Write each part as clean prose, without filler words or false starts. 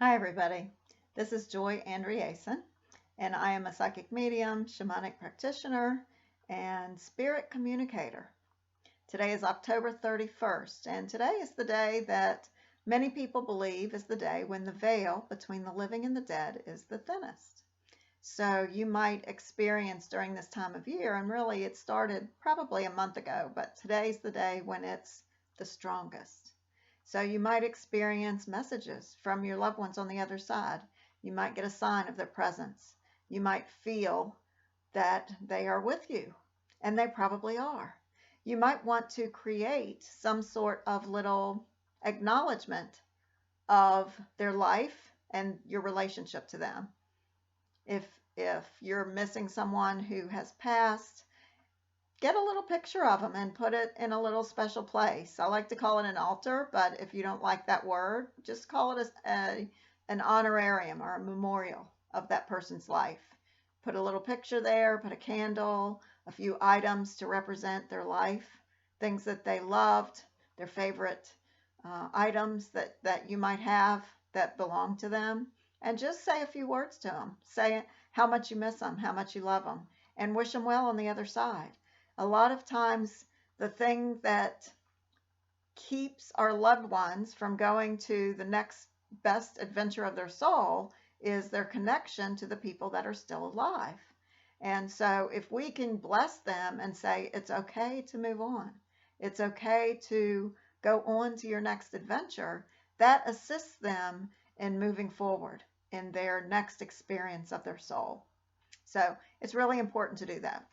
Hi, everybody. This is Joy Andreasen, and I am a psychic medium, shamanic practitioner, and spirit communicator. Today is October 31st, and today is the day that many people believe is the day when the veil between the living and the dead is the thinnest. So you might experience during this time of year, and really it started probably a month ago, but today's the day when it's the strongest. So you might experience messages from your loved ones on the other side. You might get a sign of their presence. You might feel that they are with you, and they probably are. You might want to create some sort of little acknowledgement of their life and your relationship to them. If if you're missing someone who has passed, get a little picture of them and put it in a little special place. I like to call it an altar, but if you don't like that word, just call it an honorarium or a memorial of that person's life. Put a little picture there, put a candle, a few items to represent their life, things that they loved, their favorite items that you might have that belong to them, and just say a few words to them. Say how much you miss them, how much you love them, and wish them well on the other side. A lot of times, the thing that keeps our loved ones from going to the next best adventure of their soul is their connection to the people that are still alive. And so, if we can bless them and say, it's okay to move on, it's okay to go on to your next adventure, that assists them in moving forward in their next experience of their soul. So, it's really important to do that.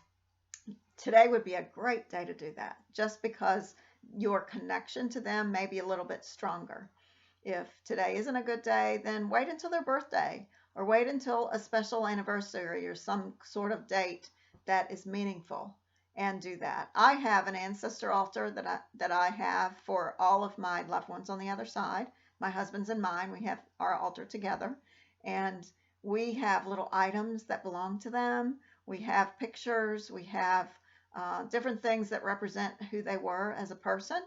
Today would be a great day to do that just because your connection to them may be a little bit stronger. If today isn't a good day, then wait until their birthday or wait until a special anniversary or some sort of date that is meaningful and do that. I have an ancestor altar that I have for all of my loved ones on the other side. My husband's and mine, we have our altar together, and we have little items that belong to them. We have pictures, we have different things that represent who they were as a person.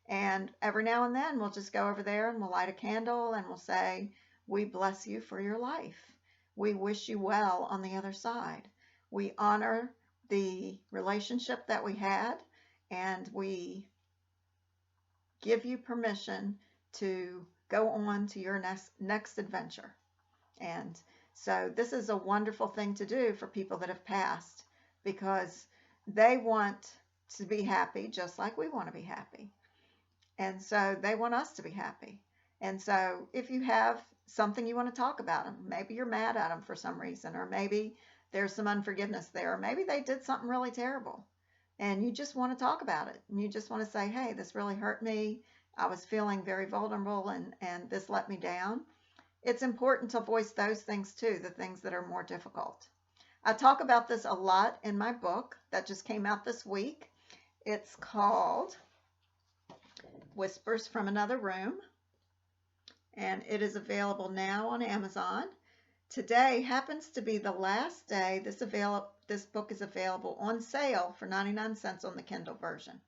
And every now and then we'll just go over there and we'll light a candle and we'll say, we bless you for your life. We wish you well on the other side. We honor the relationship that we had, and we give you permission to go on to your next adventure. And so this is a wonderful thing to do for people that have passed because they want to be happy just like we want to be happy. And so they want us to be happy. And so if you have something you want to talk about them, maybe you're mad at them for some reason, or maybe there's some unforgiveness there, or maybe they did something really terrible and you just want to talk about it. And you just want to say, hey, this really hurt me. I was feeling very vulnerable and this let me down. It's important to voice those things too, the things that are more difficult. I talk about this a lot in my book that just came out this week. It's called Whispers from Another Room, and it is available now on Amazon. Today happens to be the last day this book is available on sale for 99 cents on the Kindle version.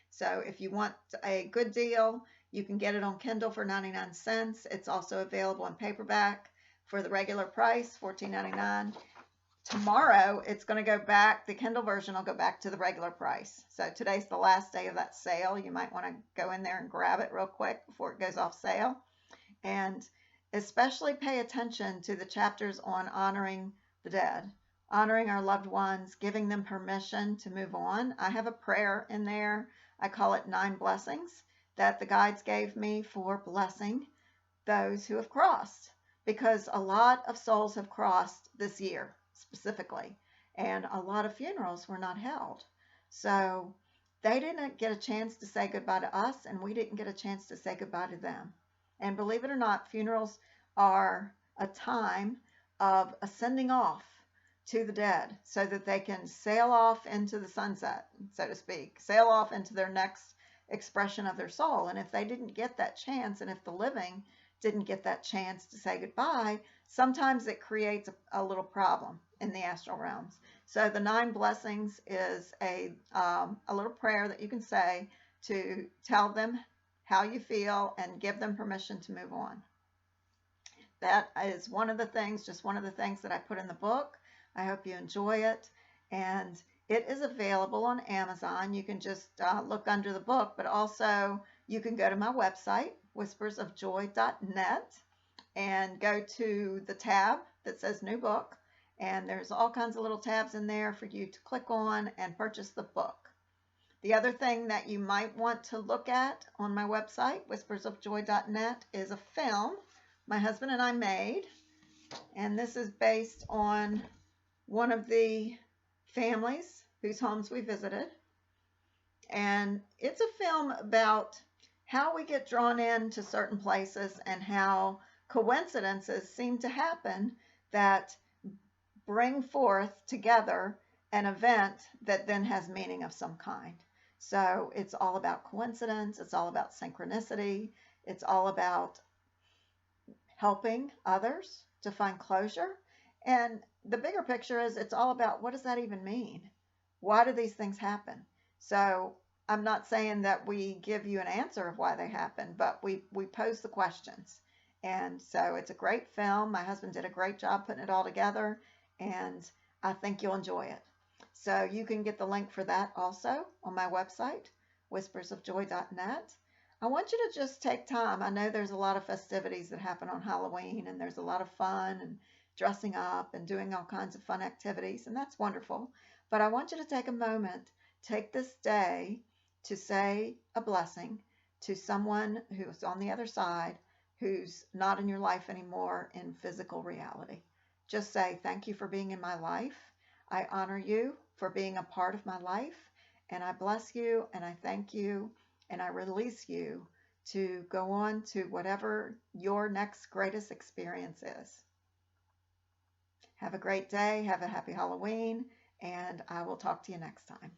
So if you want a good deal, you can get it on Kindle for 99 cents. It's also available in paperback for the regular price, $14.99. Tomorrow, it's going to go back. The Kindle version will go back to the regular price. So today's the last day of that sale. You might want to go in there and grab it real quick before it goes off sale. And especially pay attention to the chapters on honoring the dead, honoring our loved ones, giving them permission to move on. I have a prayer in there. I call it 9 blessings that the guides gave me for blessing those who have crossed, because a lot of souls have crossed this year specifically, and a lot of funerals were not held. So they didn't get a chance to say goodbye to us, and we didn't get a chance to say goodbye to them. And believe it or not, funerals are a time of ascending off to the dead so that they can sail off into the sunset, so to speak, sail off into their next expression of their soul. And if they didn't get that chance, and if the living didn't get that chance to say goodbye, sometimes it creates a little problem in the astral realms. So the 9 blessings is a little prayer that you can say to tell them how you feel and give them permission to move on. that is one of the things, just one of the things that I put in the book. I hope you enjoy it. And it is available on Amazon. You can just look under the book, but also you can go to my website, whispersofjoy.net, and go to the tab that says new book. And there's all kinds of little tabs in there for you to click on and purchase the book. The other thing that you might want to look at on my website, whispersofjoy.net, is a film my husband and I made. And this is based on one of the families whose homes we visited. And it's a film about how we get drawn into certain places and how coincidences seem to happen that bring forth together an event that then has meaning of some kind. So it's all about coincidence, it's all about synchronicity, it's all about helping others to find closure. And the bigger picture is it's all about, what does that even mean? Why do these things happen? So I'm not saying that we give you an answer of why they happen, but we pose the questions. And so it's a great film. My husband did a great job putting it all together, and I think you'll enjoy it. So you can get the link for that also on my website, whispersofjoy.net. I want you to just take time. I know there's a lot of festivities that happen on Halloween, and there's a lot of fun and dressing up and doing all kinds of fun activities, and that's wonderful. But I want you to take a moment, take this day to say a blessing to someone who's on the other side, who's not in your life anymore in physical reality. Just say, thank you for being in my life. I honor you for being a part of my life, and I bless you, and I thank you, and I release you to go on to whatever your next greatest experience is. Have a great day. Have a happy Halloween, and I will talk to you next time.